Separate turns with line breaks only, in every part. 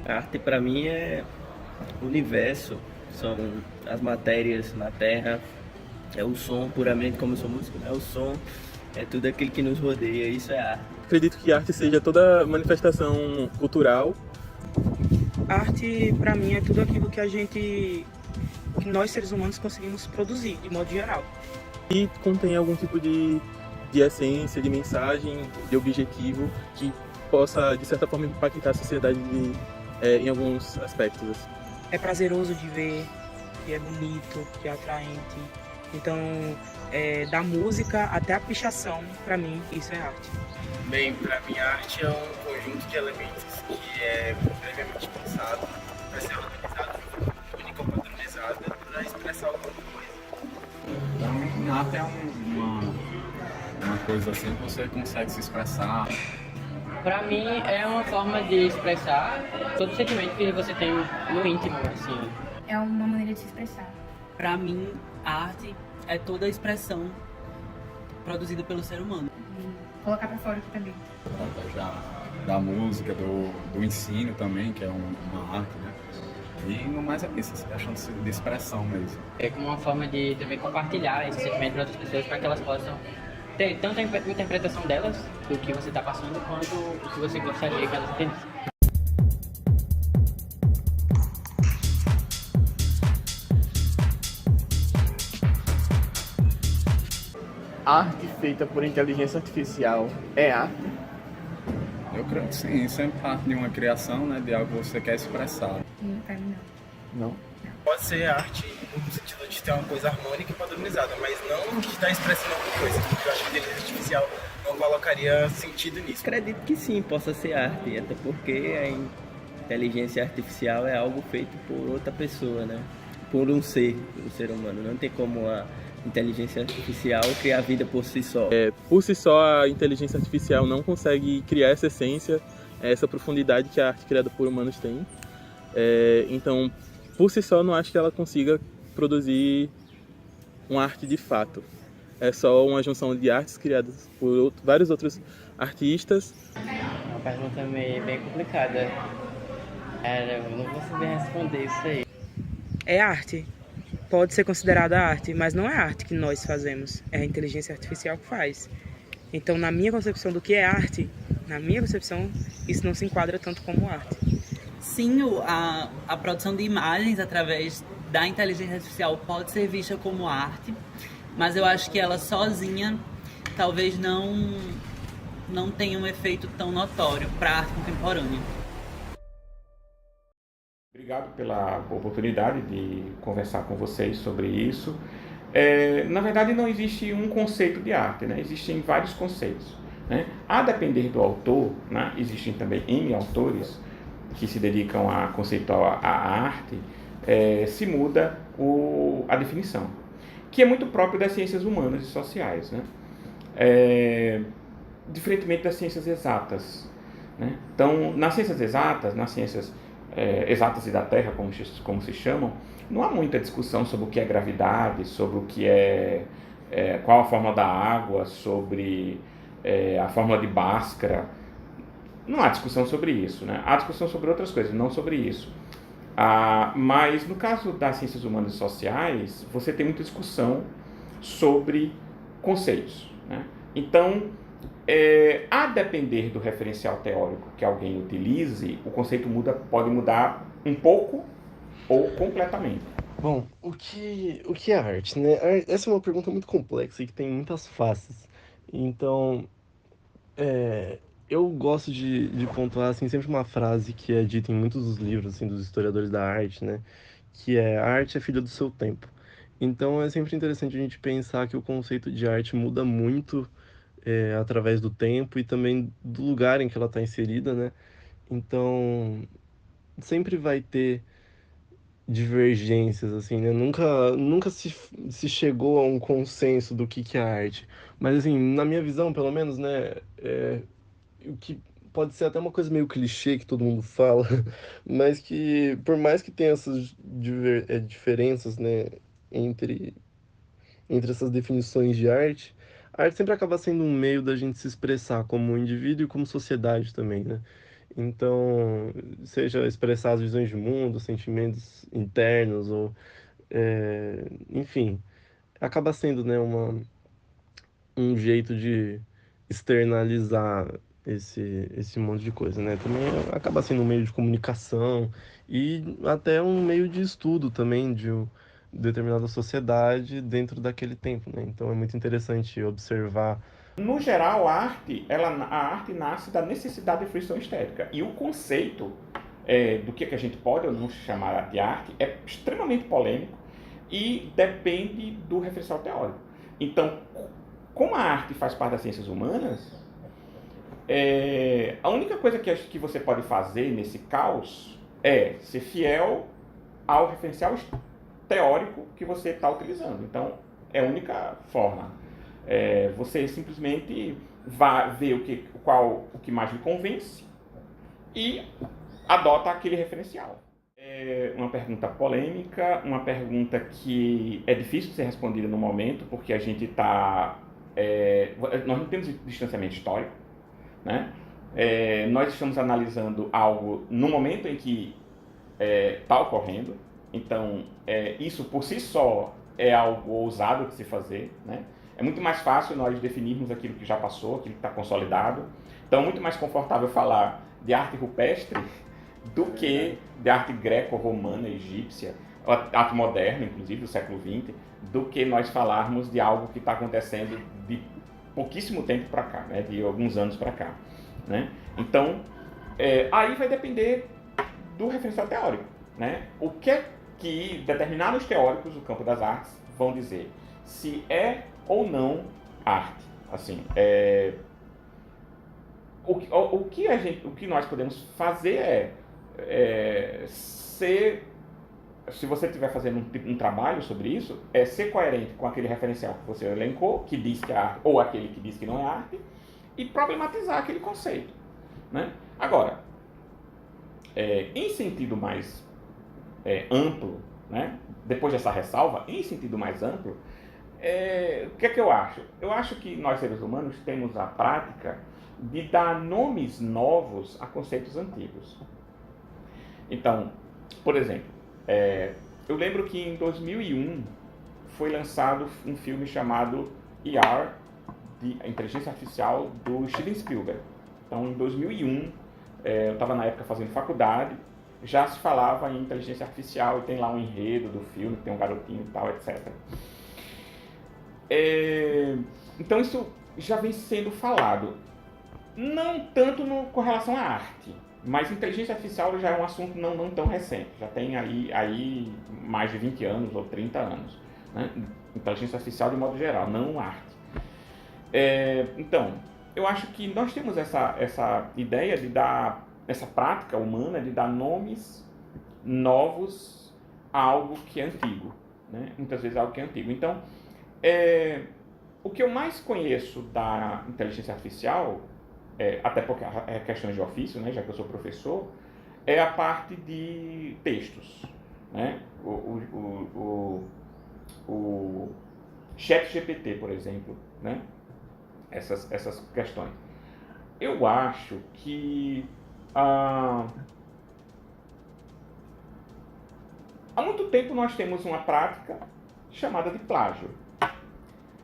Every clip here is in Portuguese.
A arte para mim é o universo, são as matérias na Terra, é o som puramente, como eu sou músico, é o som, é tudo aquilo que nos rodeia, isso é arte.
Acredito que arte seja toda manifestação cultural.
Arte, para mim, é tudo aquilo que nós seres humanos conseguimos produzir, de modo geral.
E contém algum tipo de essência, de mensagem, de objetivo que possa, de certa forma, impactar a sociedade em alguns aspectos. Assim.
É prazeroso de ver, que é bonito, que é atraente. Então, da música até a pichação, para mim, isso é arte.
Bem, para mim a arte é um conjunto de elementos que é previamente pensado para ser organizado de forma única ou padronizada para expressar alguma coisa.
Então, arte é uma coisa assim que você consegue se expressar.
Pra mim é uma forma de expressar todo o sentimento que você tem no íntimo, assim.
É uma maneira de se expressar.
Para mim, a arte é toda a expressão produzida pelo ser humano.
Colocar pra fora aqui também.
Através da música, do ensino também, que é uma arte, né? E no mais é isso, essa questão de expressão mesmo.
É como uma forma de também compartilhar esse sentimento para outras pessoas, para que elas possam ter tanto a interpretação delas, do que você está passando, quanto o que você gostaria que elas entendessem.
Arte feita por inteligência artificial é arte?
Eu creio que sim, isso é parte de uma criação, né? De algo que você quer expressar.
Pra mim, não.
Não.
Pode ser arte no sentido de ter uma coisa harmônica e padronizada, mas não que está expressando alguma coisa. Eu acho que a inteligência artificial não colocaria sentido nisso.
Acredito que sim, possa ser arte, até porque a inteligência artificial é algo feito por outra pessoa, né? Por um ser humano. Não tem como a inteligência artificial criar vida por si só.
Por si só, a inteligência artificial não consegue criar essa essência, essa profundidade que a arte criada por humanos tem. Então, por si só, não acho que ela consiga produzir uma arte de fato. É só uma junção de artes criadas por vários outros artistas.
É uma pergunta meio bem complicada. Cara, eu não vou saber responder isso aí.
É arte. Pode ser considerada arte, mas não é arte que nós fazemos. É a inteligência artificial que faz. Então, na minha concepção do que é arte, na minha concepção, isso não se enquadra tanto como arte.
Sim, a produção de imagens através da inteligência artificial pode ser vista como arte, mas eu acho que ela sozinha talvez não tenha um efeito tão notório para a arte contemporânea.
Obrigado pela oportunidade de conversar com vocês sobre isso. Na verdade, não existe um conceito de arte, né? Existem vários conceitos, né? A depender do autor, né? Existem também N autores que se dedicam a conceituar a arte, se muda a definição, que é muito próprio das ciências humanas e sociais, né? Diferentemente das ciências exatas, né? Então, nas ciências exatas, nas ciências exatas e da Terra, como se chamam, não há muita discussão sobre o que é gravidade, sobre o que qual a fórmula da água, sobre a fórmula de Bhaskara. Não há discussão sobre isso, né? Há discussão sobre outras coisas, não sobre isso. Mas no caso das ciências humanas e sociais, você tem muita discussão sobre conceitos, né? Então, a depender do referencial teórico que alguém utilize, o conceito pode mudar um pouco ou completamente.
Bom, o que é arte, né? Essa é uma pergunta muito complexa e que tem muitas faces. Então, eu gosto de pontuar assim, sempre uma frase que é dita em muitos dos livros assim, dos historiadores da arte, né? Que é: a arte é filha do seu tempo. Então, é sempre interessante a gente pensar que o conceito de arte muda muito através do tempo e também do lugar em que ela está inserida, né? Então, sempre vai ter divergências, assim, né? Nunca se chegou a um consenso do que é arte. Mas, assim, na minha visão, pelo menos, né? O que pode ser até uma coisa meio clichê que todo mundo fala, mas que, por mais que tenha essas diferenças, né? Entre, entre essas definições de arte, a arte sempre acaba sendo um meio da gente se expressar como indivíduo e como sociedade também, né? Então, seja expressar as visões de mundo, sentimentos internos, ou, enfim, acaba sendo, né, um jeito de externalizar esse monte de coisa, né? Também acaba sendo um meio de comunicação e até um meio de estudo também de determinada sociedade dentro daquele tempo, né? Então é muito interessante observar.
No geral, a arte nasce da necessidade de fruição estética. E o conceito do que a gente pode ou não chamar de arte é extremamente polêmico e depende do referencial teórico. Então, como a arte faz parte das ciências humanas, a única coisa que você pode fazer nesse caos é ser fiel ao referencial teórico que você está utilizando. Então, é a única forma. Você simplesmente vai ver o que mais lhe convence e adota aquele referencial. É uma pergunta polêmica, uma pergunta que é difícil de ser respondida no momento, porque a gente está... nós não temos distanciamento histórico, né? Nós estamos analisando algo no momento em que está ocorrendo, então isso por si só é algo ousado de se fazer, né? É muito mais fácil nós definirmos aquilo que já passou, aquilo que está consolidado. Então é muito mais confortável falar de arte rupestre do que de arte greco-romana, egípcia, arte moderna, inclusive, do século XX, do que nós falarmos de algo que está acontecendo de pouquíssimo tempo para cá, né? De alguns anos para cá, né? Então, aí vai depender do referencial teórico, né? O que é que determinados teóricos do campo das artes vão dizer se é ou não arte. Assim, o que nós podemos fazer se você estiver fazendo um trabalho sobre isso, é ser coerente com aquele referencial que você elencou, que diz que é arte, ou aquele que diz que não é arte, e problematizar aquele conceito, né? Agora, em sentido mais amplo, né? Depois dessa ressalva, em sentido mais amplo, o que é que eu acho? Eu acho que nós, seres humanos, temos a prática de dar nomes novos a conceitos antigos. Então, por exemplo, eu lembro que em 2001 foi lançado um filme chamado ER, de Inteligência Artificial, do Steven Spielberg. Então, em 2001, eu estava na época fazendo faculdade, já se falava em inteligência artificial e tem lá um enredo do filme, tem um garotinho e tal, etc. Então, isso já vem sendo falado. Não tanto com relação à arte, mas inteligência artificial já é um assunto não tão recente. Já tem aí mais de 20 anos ou 30 anos, né? Inteligência artificial de modo geral, não arte. Então, eu acho que nós temos essa ideia de dar, essa prática humana de dar nomes novos a algo que é antigo, né? Muitas vezes algo que é antigo. Então, o que eu mais conheço da inteligência artificial, até porque é questões de ofício, né, já que eu sou professor, é a parte de textos, né? O ChatGPT, por exemplo, né? Essas questões. Eu acho que há muito tempo nós temos uma prática chamada de plágio.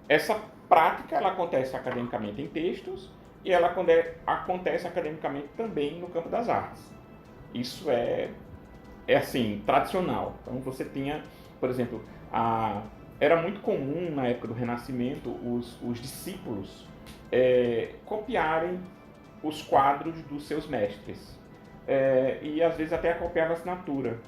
Essa prática ela acontece academicamente em textos e ela acontece academicamente também no campo das artes. Isso é assim, tradicional. Então você tinha, por exemplo, era muito comum na época do Renascimento os discípulos copiarem os quadros dos seus mestres. E às vezes até copiava a assinatura.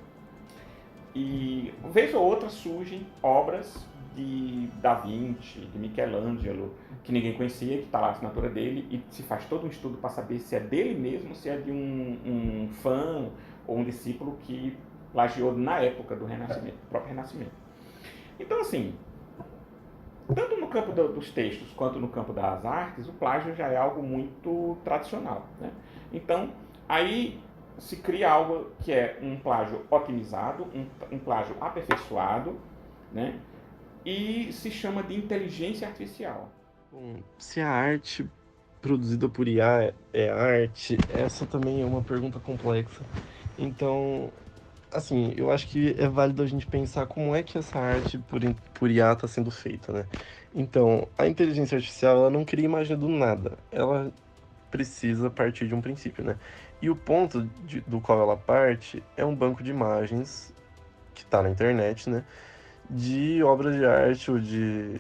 E vez ou outra surgem obras de Da Vinci, de Michelangelo, que ninguém conhecia, que está lá a assinatura dele, e se faz todo um estudo para saber se é dele mesmo, se é de um fã ou um discípulo que plagiou na época do Renascimento, do próprio Renascimento. Então, assim, tanto no campo dos textos quanto no campo das artes, o plágio já é algo muito tradicional, né? Então, aí se cria algo que é um plágio otimizado, um plágio aperfeiçoado, né? E se chama de inteligência artificial.
Bom, se a arte produzida por IA é arte? Essa também é uma pergunta complexa. Então, assim, eu acho que é válido a gente pensar como é que essa arte por IA está sendo feita, né? Então, a inteligência artificial, ela não cria imagem do nada. Ela precisa partir de um princípio, né? E o ponto do qual ela parte é um banco de imagens que está na internet, né? De obras de arte ou de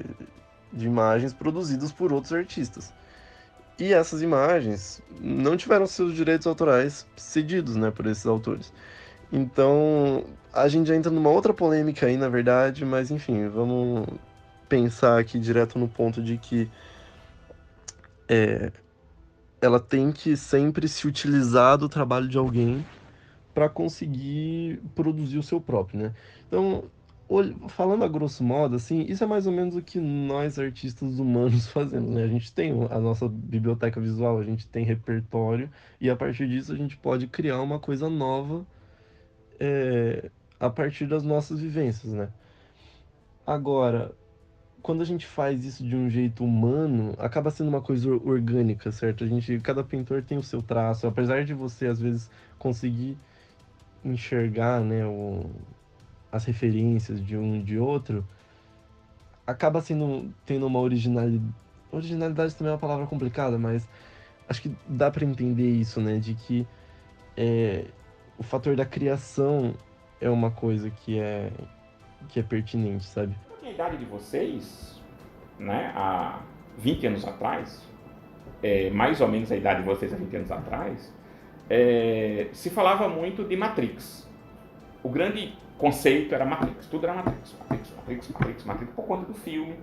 imagens produzidas por outros artistas. E essas imagens não tiveram seus direitos autorais cedidos, né, por esses autores. Então, a gente já entra numa outra polêmica aí, na verdade, mas enfim, vamos pensar aqui direto no ponto de que ela tem que sempre se utilizar do trabalho de alguém para conseguir produzir o seu próprio, né? Então, falando a grosso modo, assim, isso é mais ou menos o que nós artistas humanos fazemos, né? A gente tem a nossa biblioteca visual, a gente tem repertório e a partir disso a gente pode criar uma coisa nova a partir das nossas vivências, né? Agora, quando a gente faz isso de um jeito humano, acaba sendo uma coisa orgânica, certo? Cada pintor tem o seu traço, apesar de você às vezes conseguir enxergar, né, as referências de um e de outro, acaba tendo uma originalidade. Originalidade também é uma palavra complicada, mas acho que dá para entender isso, né, de que o fator da criação é uma coisa que é pertinente, sabe?
A idade de vocês, né, há 20 anos atrás, mais ou menos a idade de vocês há 20 anos atrás, se falava muito de Matrix. O grande conceito era Matrix, tudo era Matrix, por conta do filme,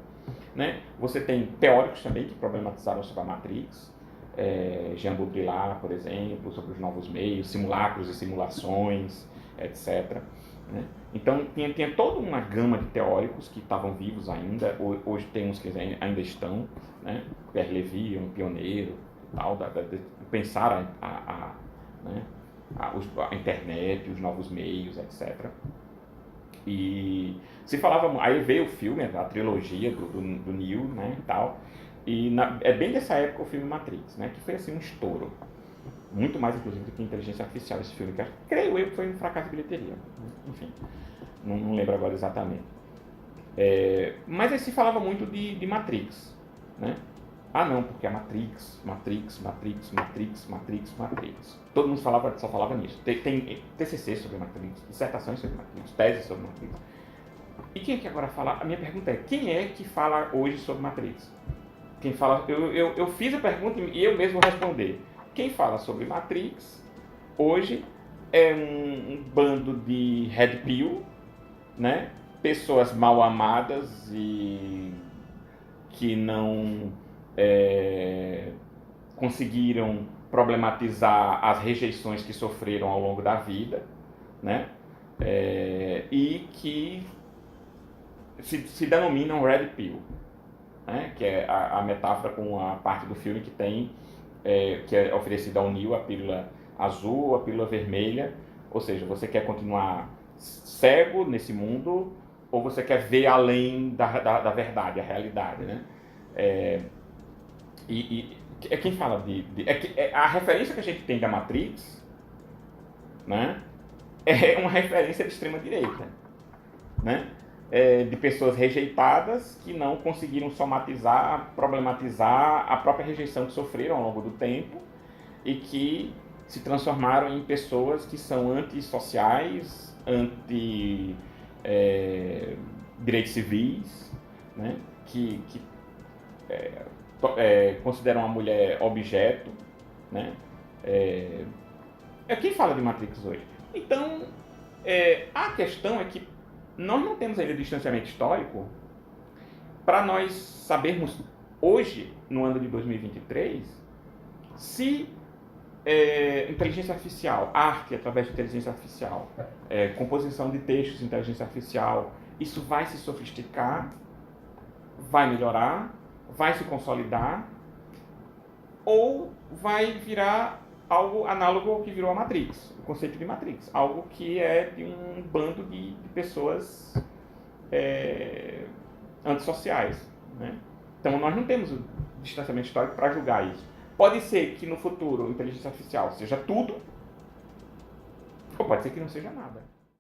né? Você tem teóricos também que problematizaram sobre a Matrix, Jean Baudrillard, por exemplo, sobre os novos meios, simulacros e simulações, etc. Né? Então tinha toda uma gama de teóricos que estavam vivos ainda, hoje tem uns que ainda estão, né? Pierre Levy, um pioneiro, tal, de pensar né? A internet, os novos meios, etc. E se falava, aí veio o filme, a trilogia do Neo, né, e tal, e é bem dessa época o filme Matrix, né, que foi assim um estouro, muito mais inclusive do que Inteligência Artificial, esse filme, que creio eu que foi um fracasso de bilheteria, enfim, não lembro agora exatamente. Mas aí se falava muito de Matrix, né? Ah não, porque a Matrix. Todo mundo só falava nisso. Tem TCC sobre Matrix, dissertações sobre Matrix, teses sobre Matrix. E quem é que agora fala? A minha pergunta é, quem é que fala hoje sobre Matrix? Quem fala? Eu fiz a pergunta e eu mesmo responder. Quem fala sobre Matrix hoje é um bando de Red Pill, né? Pessoas mal amadas e que não conseguiram problematizar as rejeições que sofreram ao longo da vida, né? E que se denominam Red Pill, né? Que é a metáfora com a parte do filme que tem, que é oferecida ao Neo, a pílula azul, a pílula vermelha, ou seja, você quer continuar cego nesse mundo ou você quer ver além da verdade, a realidade, né? Quem fala a referência que a gente tem da Matrix, né, é uma referência de extrema direita, né, de pessoas rejeitadas que não conseguiram somatizar, problematizar a própria rejeição que sofreram ao longo do tempo e que se transformaram em pessoas que são antissociais, direitos civis, né, que consideram a mulher objeto, né? Quem fala de Matrix hoje? Então, a questão é que nós não temos ainda distanciamento histórico para nós sabermos hoje, no ano de 2023, se inteligência artificial, arte através de inteligência artificial, composição de textos de inteligência artificial, isso vai se sofisticar, vai melhorar, vai se consolidar ou vai virar algo análogo ao que virou a Matrix, o conceito de Matrix, algo que é de um bando de pessoas antissociais, né? Então nós não temos o distanciamento histórico para julgar isso, Pode ser que no futuro a inteligência artificial seja tudo, ou pode ser que não seja nada.